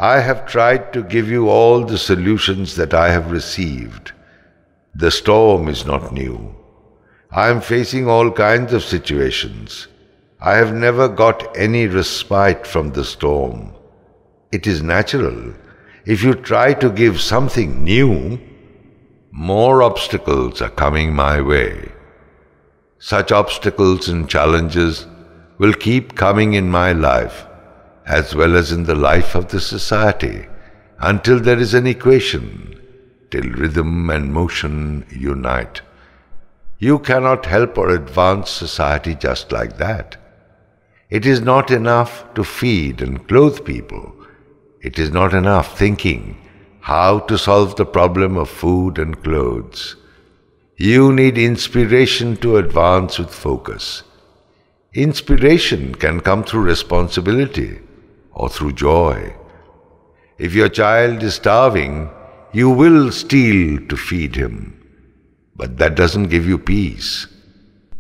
I have tried to give you all the solutions that I have received. The storm is not new. I am facing all kinds of situations. I have never got any respite from the storm. It is natural. If you try to give something new, more obstacles are coming my way. Such obstacles and challenges will keep coming in my life, as well as in the life of the society, until there is an equation, till rhythm and motion unite. You cannot help or advance society just like that. It is not enough to feed and clothe people. It is not enough thinking how to solve the problem of food and clothes. You need inspiration to advance with focus. Inspiration can come through responsibility or through joy. If your child is starving, you will steal to feed him. But that doesn't give you peace.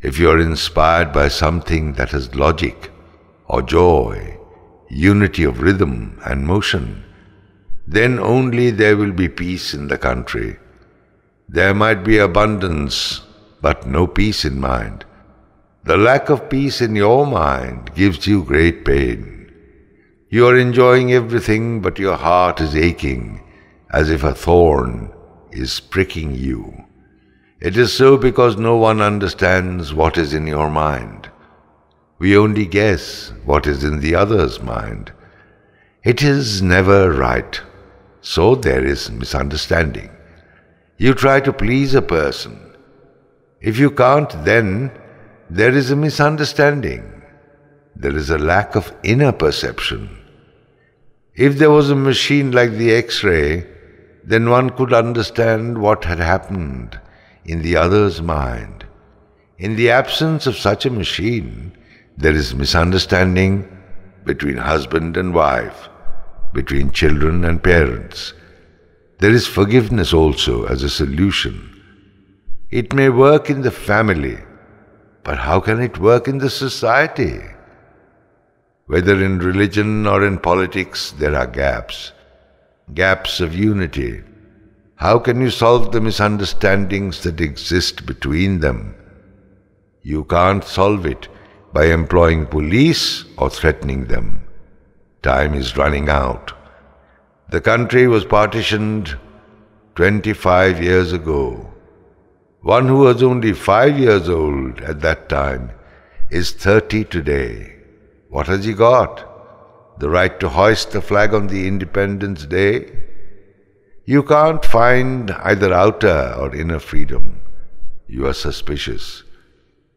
If you are inspired by something that has logic or joy, unity of rhythm and motion, then only there will be peace in the country. There might be abundance, but no peace in mind. The lack of peace in your mind gives you great pain. You are enjoying everything, but your heart is aching, as if a thorn is pricking you. It is so because no one understands what is in your mind. We only guess what is in the other's mind. It is never right, so there is misunderstanding. You try to please a person. If you can't, then there is a misunderstanding. There is a lack of inner perception. If there was a machine like the X-ray, then one could understand what had happened in the other's mind. In the absence of such a machine, there is misunderstanding between husband and wife, between children and parents. There is forgiveness also as a solution. It may work in the family, but how can it work in the society? Whether in religion or in politics, there are gaps of unity. How can you solve the misunderstandings that exist between them? You can't solve it by employing police or threatening them. Time is running out. The country was partitioned 25 years ago. One who was only 5 years old at that time is 30 today. What has he got? The right to hoist the flag on the Independence Day? You can't find either outer or inner freedom. You are suspicious.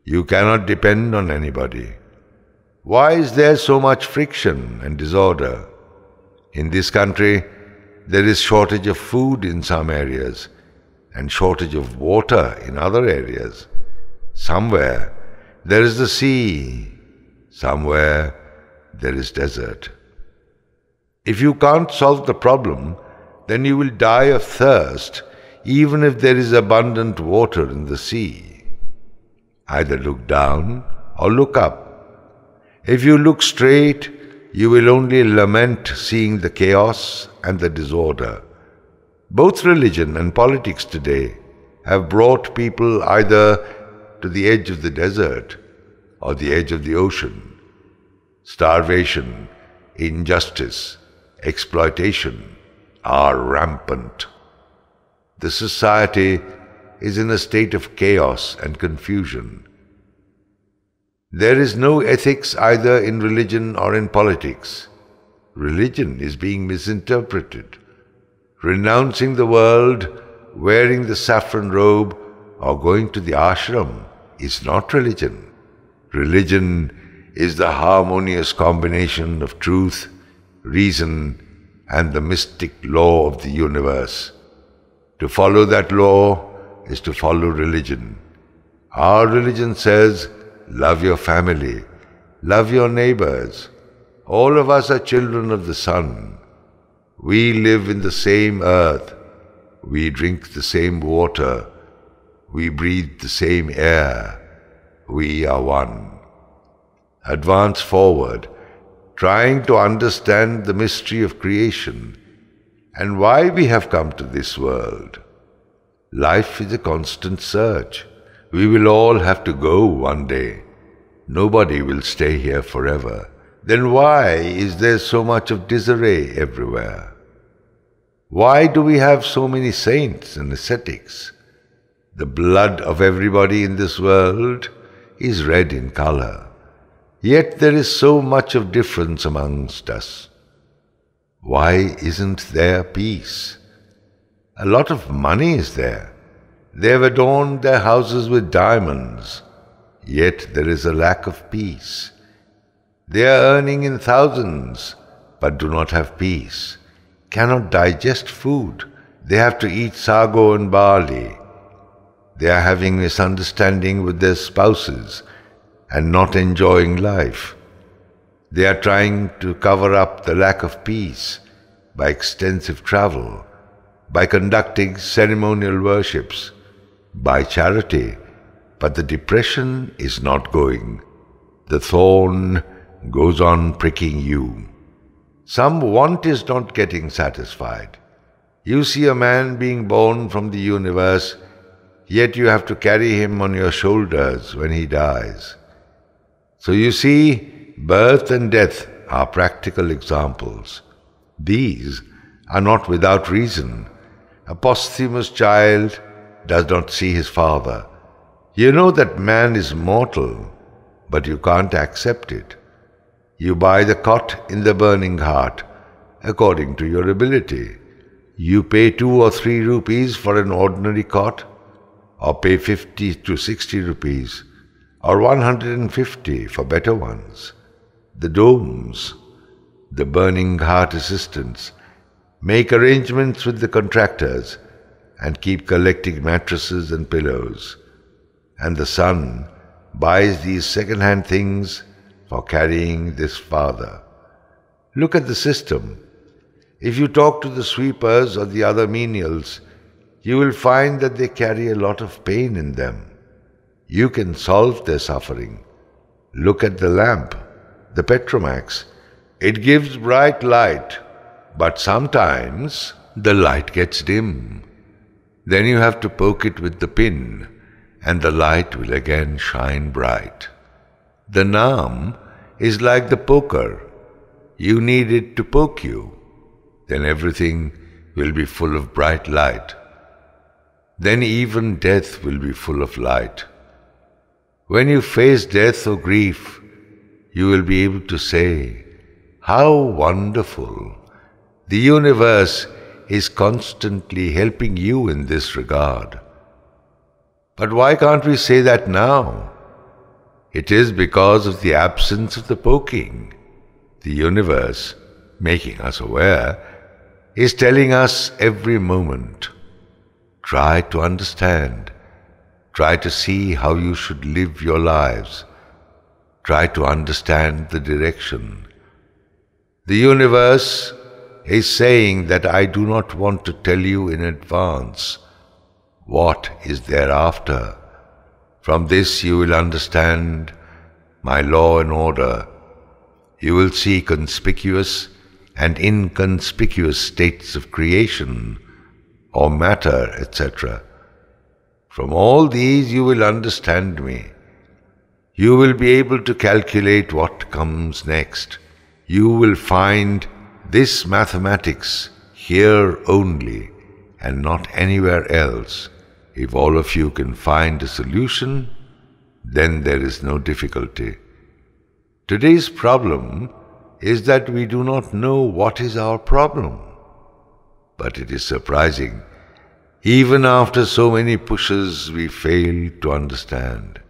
You cannot depend on anybody. Why is there so much friction and disorder? In this country, there is shortage of food in some areas and shortage of water in other areas. Somewhere there is the sea, somewhere there is desert. If you can't solve the problem, then you will die of thirst, even if there is abundant water in the sea. Either look down or look up. If you look straight, you will only lament seeing the chaos and the disorder. Both religion and politics today have brought people either to the edge of the desert or the edge of the ocean. Starvation, injustice, exploitation are rampant. The society is in a state of chaos and confusion. There is no ethics either in religion or in politics. Religion is being misinterpreted. Renouncing the world, wearing the saffron robe, or going to the ashram is not religion. Religion is the harmonious combination of truth, reason, and the mystic law of the universe. To follow that law is to follow religion. Our religion says, love your family, love your neighbors. All of us are children of the sun. We live in the same earth. We drink the same water. We breathe the same air. We are one. Advance forward. trying to understand the mystery of creation and why we have come to this world. Life is a constant search. We will all have to go one day. Nobody will stay here forever. Then why is there so much of disarray everywhere? Why do we have so many saints and ascetics? The blood of everybody in this world is red in color. Yet there is so much of difference amongst us. Why isn't there peace? A lot of money is there. They have adorned their houses with diamonds, yet there is a lack of peace. They are earning in thousands, but do not have peace, cannot digest food. They have to eat sago and barley. They are having misunderstanding with their spouses and not enjoying life. They are trying to cover up the lack of peace by extensive travel, by conducting ceremonial worships, by charity, but the depression is not going. The thorn goes on pricking you. Some want is not getting satisfied. You see a man being born from the universe, yet you have to carry him on your shoulders when he dies. So you see, birth and death are practical examples. These are not without reason. A posthumous child does not see his father. You know that man is mortal, but you can't accept it. You buy the cot in the burning heart according to your ability. You pay 2 or 3 rupees for an ordinary cot, or pay 50 to 60 rupees, or 150 for better ones. The domes, the burning heart assistants, make arrangements with the contractors and keep collecting mattresses and pillows. And the son buys these second-hand things for carrying this father. Look at the system. If you talk to the sweepers or the other menials, you will find that they carry a lot of pain in them. You can solve their suffering. Look at the lamp, the Petromax. It gives bright light, but sometimes the light gets dim. Then you have to poke it with the pin, and the light will again shine bright. The Naam is like the poker. You need it to poke you. Then everything will be full of bright light. Then even death will be full of light. When you face death or grief, you will be able to say, "How wonderful! The universe is constantly helping you in this regard." But why can't we say that now? It is because of the absence of the poking. The universe, making us aware, is telling us every moment, try to understand, try to see how you should live your lives, try to understand the direction. The universe is saying that I do not want to tell you in advance what is thereafter. From this you will understand my law and order. You will see conspicuous and inconspicuous states of creation or matter, etc. From all these you will understand me. You will be able to calculate what comes next. You will find this mathematics here only and not anywhere else. If all of you can find a solution, then there is no difficulty. Today's problem is that we do not know what is our problem. But it is surprising. Even after so many pushes, we fail to understand.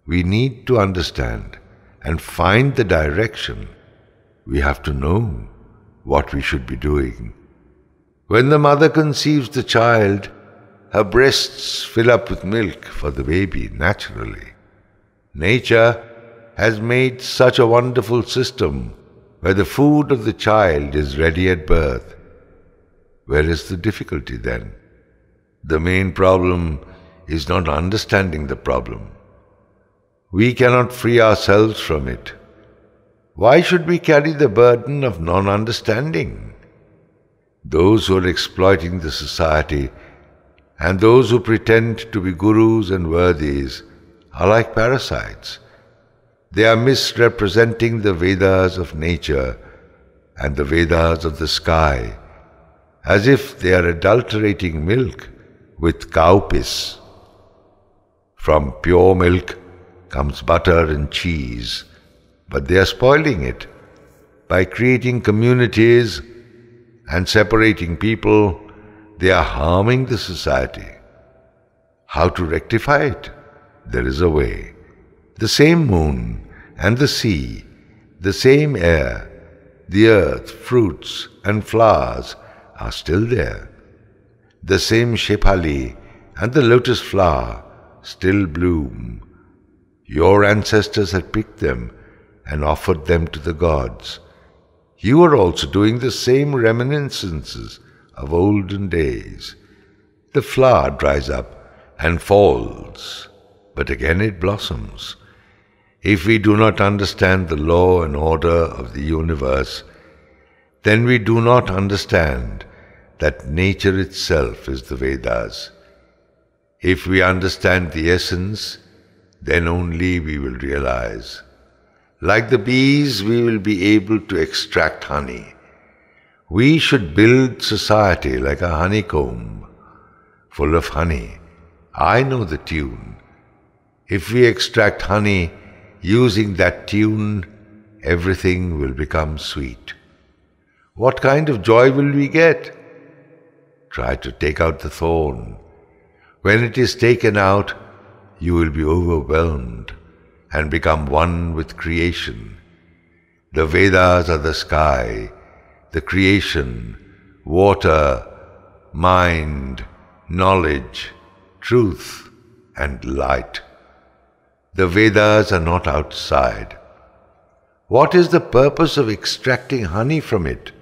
We need to understand and find the direction. We have to know what we should be doing. When the mother conceives the child, her breasts fill up with milk for the baby naturally. Nature has made such a wonderful system where the food of the child is ready at birth. Where is the difficulty then? The main problem is not understanding the problem. We cannot free ourselves from it. Why should we carry the burden of non-understanding? Those who are exploiting the society and those who pretend to be gurus and worthies are like parasites. They are misrepresenting the Vedas of nature and the Vedas of the sky, as if they are adulterating milk with cow piss. From pure milk comes butter and cheese, but they are spoiling it by creating communities and separating people. They are harming the society. How to rectify it? There is a way. The same moon and the sea, the same air, the earth, fruits and flowers are still there. The same Shephali and the lotus flower still bloom. Your ancestors had picked them and offered them to the gods. You are also doing the same reminiscences of olden days. The flower dries up and falls, but again it blossoms. If we do not understand the law and order of the universe, then we do not understand that nature itself is the Vedas. If we understand the essence, then only we will realize. Like the bees, we will be able to extract honey. We should build society like a honeycomb, full of honey. I know the tune. If we extract honey using that tune, everything will become sweet. What kind of joy will we get? Try to take out the thorn. When it is taken out, you will be overwhelmed and become one with creation. The Vedas are the sky, the creation, water, mind, knowledge, truth, and light. The Vedas are not outside. What is the purpose of extracting honey from it?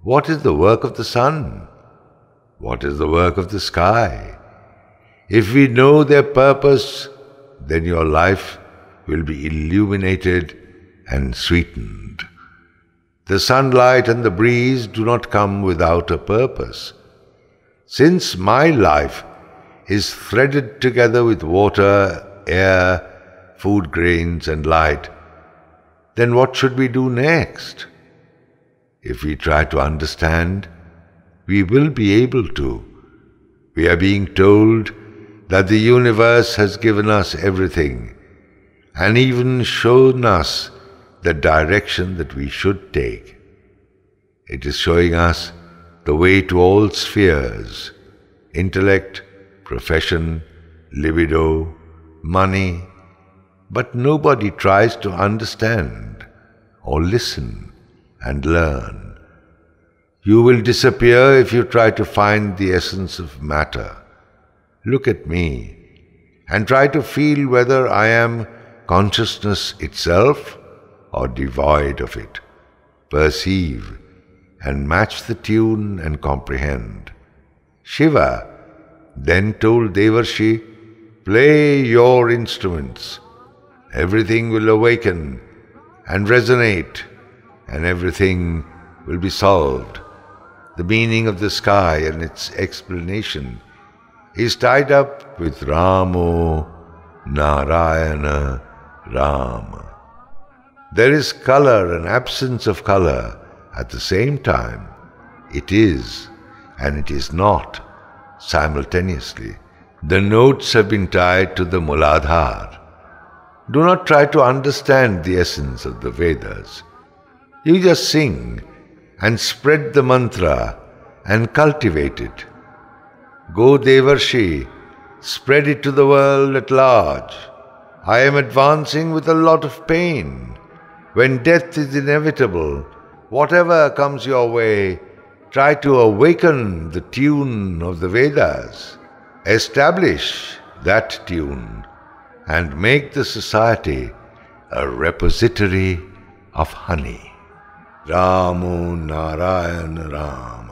What is the work of the sun? What is the work of the sky? If we know their purpose, then your life will be illuminated and sweetened. The sunlight and the breeze do not come without a purpose. Since my life is threaded together with water, air, food grains and light, then what should we do next? If we try to understand, we will be able to. We are being told that the universe has given us everything and even shown us the direction that we should take. It is showing us the way to all spheres: intellect, profession, libido, money, but nobody tries to understand or listen and learn. You will disappear if you try to find the essence of matter. Look at me and try to feel whether I am consciousness itself or devoid of it. Perceive and match the tune and comprehend. Shiva then told Devarshi, "Play your instruments. Everything will awaken and resonate, and everything will be solved." The meaning of the sky and its explanation is tied up with Ramo, Narayana, Rama. There is color and absence of color at the same time. It is and it is not simultaneously. The notes have been tied to the Muladhar. Do not try to understand the essence of the Vedas. You just sing and spread the mantra and cultivate it. Go, Devarshi, spread it to the world at large. I am advancing with a lot of pain. When death is inevitable, whatever comes your way, try to awaken the tune of the Vedas. Establish that tune and make the society a repository of honey. Ramo Narayana Ram.